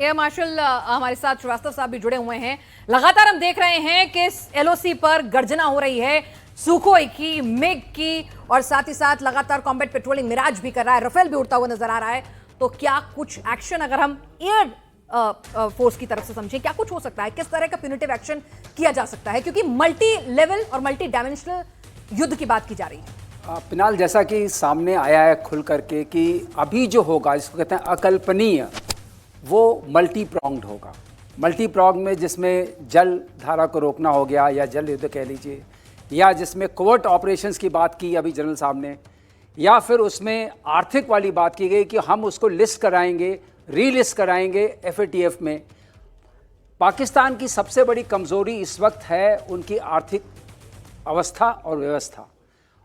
Air marshal हमारे साथ श्रीवास्तव साहब भी जुड़े हुए हैं। लगातार हम देख रहे हैं कि एलओसी पर गर्जना हो रही है, सुखोई की, मिग की, और साथ ही साथ लगातार कॉम्बैट पेट्रोलिंग मिराज भी कर रहा है, रफेल भी उड़ता हुआ नजर आ रहा है। तो क्या कुछ एक्शन, अगर हम एयर फोर्स की तरफ से समझें, क्या कुछ हो सकता है? किस तरह का प्यूनिटिव एक्शन किया जा सकता है? क्योंकि मल्टी लेवल और मल्टी डायमेंशनल युद्ध की बात की जा रही है। पिनाल, जैसा कि सामने आया है खुल करके कि अभी जो होगा, जिसको कहते हैं अकल्पनीय, वो मल्टी प्रॉन्ग्ड होगा। मल्टी प्रॉन्ग में जिसमें जल धारा को रोकना हो गया, या जल युद्ध कह लीजिए, या जिसमें कोवर्ट ऑपरेशंस की बात की अभी जनरल साहब ने, या फिर उसमें आर्थिक वाली बात की गई कि हम उसको लिस्ट कराएंगे, रीलिस्ट कराएंगे एफएटीएफ में। पाकिस्तान की सबसे बड़ी कमज़ोरी इस वक्त है उनकी आर्थिक अवस्था और व्यवस्था,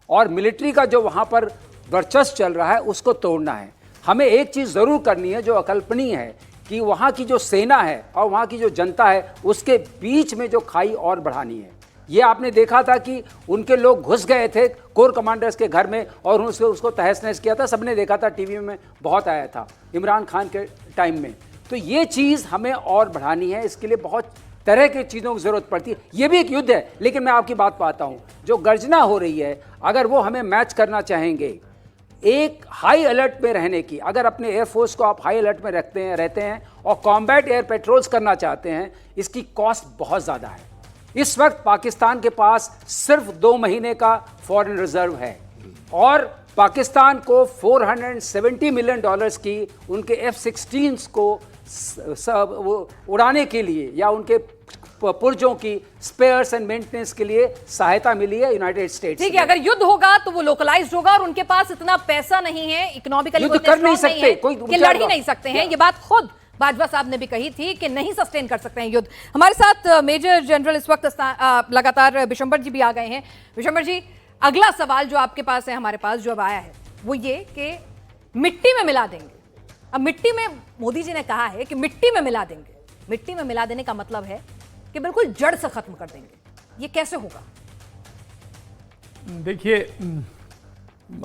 और मिलिट्री का जो वहाँ पर वर्चस्व चल रहा है उसको तोड़ना है। हमें एक चीज़ ज़रूर करनी है जो अकल्पनीय है, कि वहाँ की जो सेना है और वहाँ की जो जनता है उसके बीच में जो खाई और बढ़ानी है। ये आपने देखा था कि उनके लोग घुस गए थे कोर कमांडर्स के घर में और उसको तहस नहस किया था, सबने देखा था, टीवी में बहुत आया था इमरान खान के टाइम में। तो ये चीज़ हमें और बढ़ानी है, इसके लिए बहुत तरह की चीज़ों की ज़रूरत पड़ती है। ये भी एक युद्ध है, लेकिन मैं आपकी बात पाता हूँ, जो गर्जना हो रही है, अगर वो हमें मैच करना चाहेंगे एक हाई अलर्ट में रहने की, अगर अपने एयरफोर्स को आप हाई अलर्ट में रहते हैं और कॉम्बैट एयर पेट्रोल्स करना चाहते हैं, इसकी कॉस्ट बहुत ज़्यादा है। इस वक्त पाकिस्तान के पास सिर्फ 2 महीने का फॉरेन रिजर्व है, और पाकिस्तान को $470 मिलियन की उनके F-16 को उड़ाने के लिए या उनके पुर्जों की स्पेयर्स एंड मेंटेनेंस के लिए सहायता मिली है यूनाइटेड स्टेट्स। ठीक है, अगर युद्ध होगा तो वो लोकलाइज्ड होगा, और उनके पास इतना पैसा नहीं है, इकोनॉमिकली युद्ध कर नहीं सकते, कोई कि लड़ ही नहीं सकते हैं। ये बात खुद बाजवा साहब ने भी कही थी कि नहीं सस्टेन कर सकते हैं युद्ध। हमारे साथ मेजर जनरल इस वक्त लगातार बिशंबर जी भी आ गए हैं। बिशंबर जी, अगला सवाल जो आपके पास है, हमारे पास जो अब आया है, वो ये कि मिट्टी में मिला देंगे। अब मिट्टी में, मोदी जी ने कहा है कि मिट्टी में मिला देंगे। मिट्टी में मिला देने का मतलब है कि बिल्कुल जड़ से खत्म कर देंगे। ये कैसे होगा? देखिए,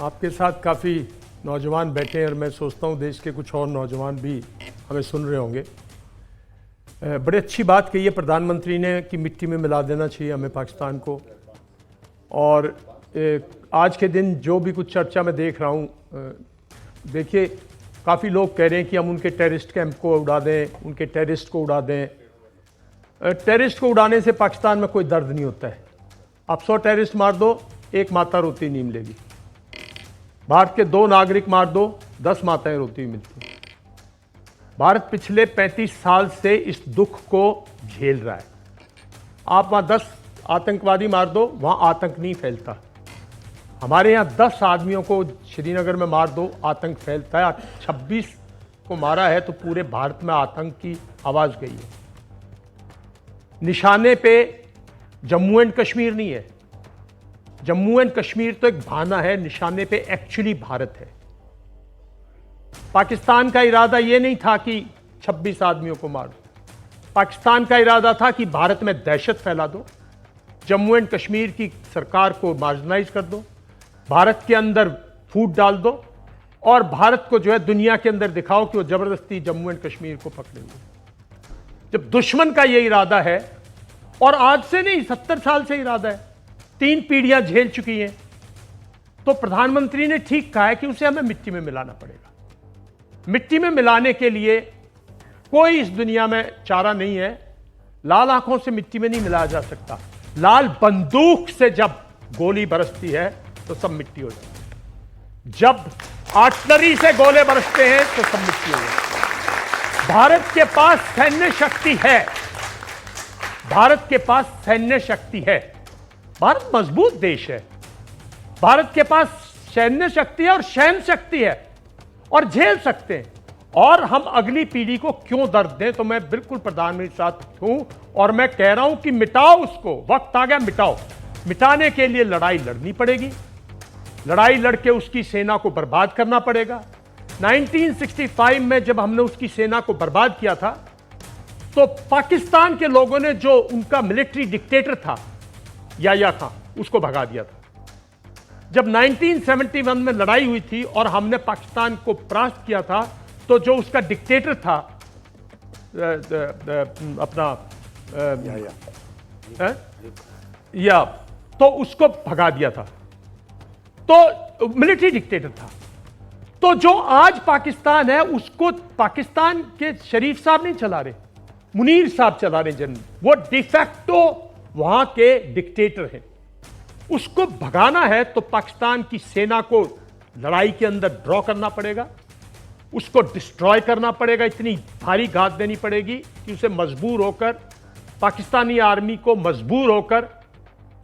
आपके साथ काफ़ी नौजवान बैठे हैं और मैं सोचता हूँ देश के कुछ और नौजवान भी हमें सुन रहे होंगे। बड़ी अच्छी बात कही है प्रधानमंत्री ने कि मिट्टी में मिला देना चाहिए हमें पाकिस्तान को। और आज के दिन जो भी कुछ चर्चा में देख रहा हूँ, देखिए काफ़ी लोग कह रहे हैं कि हम उनके टेररिस्ट कैंप को उड़ा दें, उनके टेररिस्ट को उड़ा दें। टेररिस्ट को उड़ाने से पाकिस्तान में कोई दर्द नहीं होता है। आप 100 टेररिस्ट मार दो, एक माता रोती नहीं मिलेगी। भारत के 2 नागरिक मार दो, 10 माताएं रोती हुई मिलती हैं। भारत पिछले 35 साल से इस दुख को झेल रहा है। आप वहाँ 10 आतंकवादी मार दो, वहाँ आतंक नहीं फैलता। हमारे यहाँ 10 आदमियों को श्रीनगर में मार दो, आतंक फैलता है। 26 को मारा है तो पूरे भारत में आतंक की आवाज़ गई है। निशाने पे जम्मू एंड कश्मीर नहीं है। जम्मू एंड कश्मीर तो एक बहाना है, निशाने पे एक्चुअली भारत है। पाकिस्तान का इरादा यह नहीं था कि 26 आदमियों को मारो। पाकिस्तान का इरादा था कि भारत में दहशत फैला दो, जम्मू एंड कश्मीर की सरकार को मार्जिनाइज कर दो, भारत के अंदर फूट डाल दो, और भारत को जो है दुनिया के अंदर दिखाओ कि वो जबरदस्ती जम्मू एंड कश्मीर को पकड़े हुए। जब दुश्मन का यह इरादा है, और आज से नहीं 70 साल से इरादा है, 3 पीढ़ियां झेल चुकी हैं, तो प्रधानमंत्री ने ठीक कहा है कि उसे हमें मिट्टी में मिलाना पड़ेगा। मिट्टी में मिलाने के लिए कोई इस दुनिया में चारा नहीं है। लाल आंखों से मिट्टी में नहीं मिलाया जा सकता। लाल बंदूक से जब गोली बरसती है तो सब मिट्टी हो जाती है। जब आर्टिलरी से गोले बरसते हैं तो सब मिट्टी हो जाती है। भारत के पास सैन्य शक्ति है। भारत के पास सैन्य शक्ति है। भारत मजबूत देश है। भारत के पास सैन्य शक्ति है और सहन शक्ति है, और झेल सकते हैं। और हम अगली पीढ़ी को क्यों दर्द दें? तो मैं बिल्कुल प्रधानमंत्री के साथ हूं, और मैं कह रहा हूं कि मिटाओ उसको। वक्त आ गया, मिटाओ। मिटाने के लिए लड़ाई लड़नी पड़ेगी। लड़ाई लड़के उसकी सेना को बर्बाद करना पड़ेगा। 1965 में जब हमने उसकी सेना को बर्बाद किया था, तो पाकिस्तान के लोगों ने जो उनका मिलिट्री डिक्टेटर था याह्या खां, उसको भगा दिया था। जब 1971 में लड़ाई हुई थी और हमने पाकिस्तान को परास्त किया था, तो जो उसका डिक्टेटर था अपना या या तो उसको भगा दिया था, तो मिलिट्री डिक्टेटर था। तो जो आज पाकिस्तान है उसको पाकिस्तान के शरीफ साहब नहीं चला रहे, मुनीर साहब चला रहे जनरल, वो डिफैक्टो वहां के डिक्टेटर हैं। उसको भगाना है तो पाकिस्तान की सेना को लड़ाई के अंदर ड्रॉ करना पड़ेगा, उसको डिस्ट्रॉय करना पड़ेगा, इतनी भारी घात देनी पड़ेगी कि उसे मजबूर होकर, पाकिस्तानी आर्मी को मजबूर होकर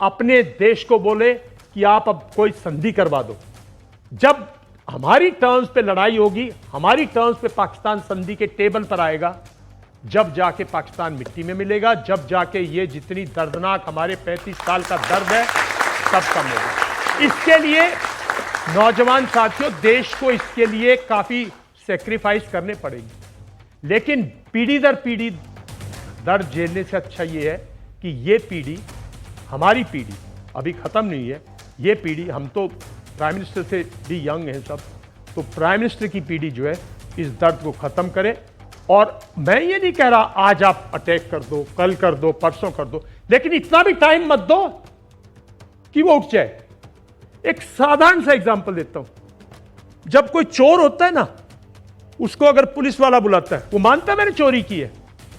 अपने देश को बोले कि आप अब कोई संधि करवा दो। जब हमारी टर्म्स पे लड़ाई होगी, हमारी टर्म्स पे पाकिस्तान संधि के टेबल पर आएगा, जब जाके पाकिस्तान मिट्टी में मिलेगा, जब जाके ये जितनी दर्दनाक हमारे 35 साल का दर्द है सब कम होगा। इसके लिए नौजवान साथियों, देश को इसके लिए काफी सेक्रीफाइस करने पड़ेंगे, लेकिन पीढ़ी दर पीढ़ी दर्द झेलने से अच्छा ये है कि ये पीढ़ी, हमारी पीढ़ी अभी खत्म नहीं है। ये पीढ़ी, हम तो प्राइम मिनिस्टर से भी यंग हैं सब, तो प्राइम मिनिस्टर की पीढ़ी जो है इस दर्द को खत्म करे। और मैं ये नहीं कह रहा आज आप अटैक कर दो, कल कर दो, परसों कर दो, लेकिन इतना भी टाइम मत दो कि वो उठ जाए। एक साधारण सा एग्जांपल देता हूं। जब कोई चोर होता है ना, उसको अगर पुलिस वाला बुलाता है, वो मानता है मैंने चोरी की है?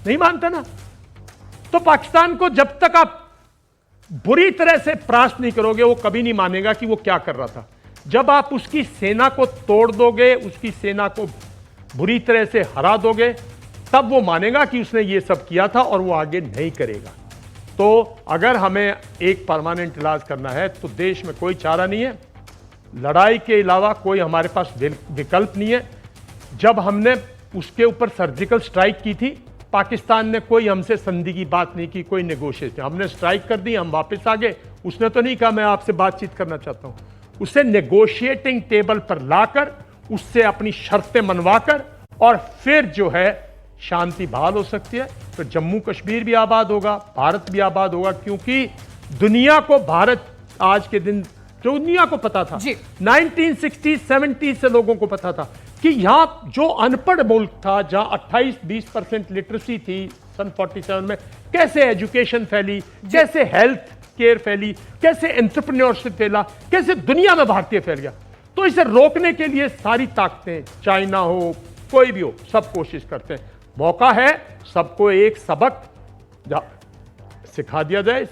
नहीं मानता ना। तो पाकिस्तान को जब तक आप बुरी तरह से परास्त नहीं करोगे, वो कभी नहीं मानेगा कि वो क्या कर रहा था। जब आप उसकी सेना को तोड़ दोगे, उसकी सेना को बुरी तरह से हरा दोगे, तब वो मानेगा कि उसने ये सब किया था और वो आगे नहीं करेगा। तो अगर हमें एक परमानेंट इलाज करना है तो देश में कोई चारा नहीं है, लड़ाई के अलावा कोई हमारे पास विकल्प नहीं है। जब हमने उसके ऊपर सर्जिकल स्ट्राइक की थी, पाकिस्तान ने कोई हमसे संधि की बात नहीं की, कोई नेगोशिएशन, हमने स्ट्राइक कर दी, हम वापस आ गए। उसने तो नहीं कहा मैं आपसे बातचीत करना चाहता हूं, उसे नेगोशिएटिंग टेबल पर लाकर, उससे अपनी शर्तें मनवाकर, और फिर जो है शांति बहाल हो सकती है। तो जम्मू कश्मीर भी आबाद होगा, भारत भी आबाद होगा, क्योंकि दुनिया को भारत आज के दिन, जो दुनिया को पता था 1960-70 से लोगों को पता था कि यहां जो अनपढ़ मुल्क था, जहां 28-20% लिटरेसी थी सन 47 में, कैसे एजुकेशन फैली, कैसे हेल्थ केयर फैली, कैसे एंटरप्रेन्योरशिप फैला, कैसे दुनिया में भारतीय फैल गया। तो इसे रोकने के लिए सारी ताकतें, चाइना हो, कोई भी हो, सब कोशिश करते हैं। मौका है सबको एक सबक सिखा दिया जाए।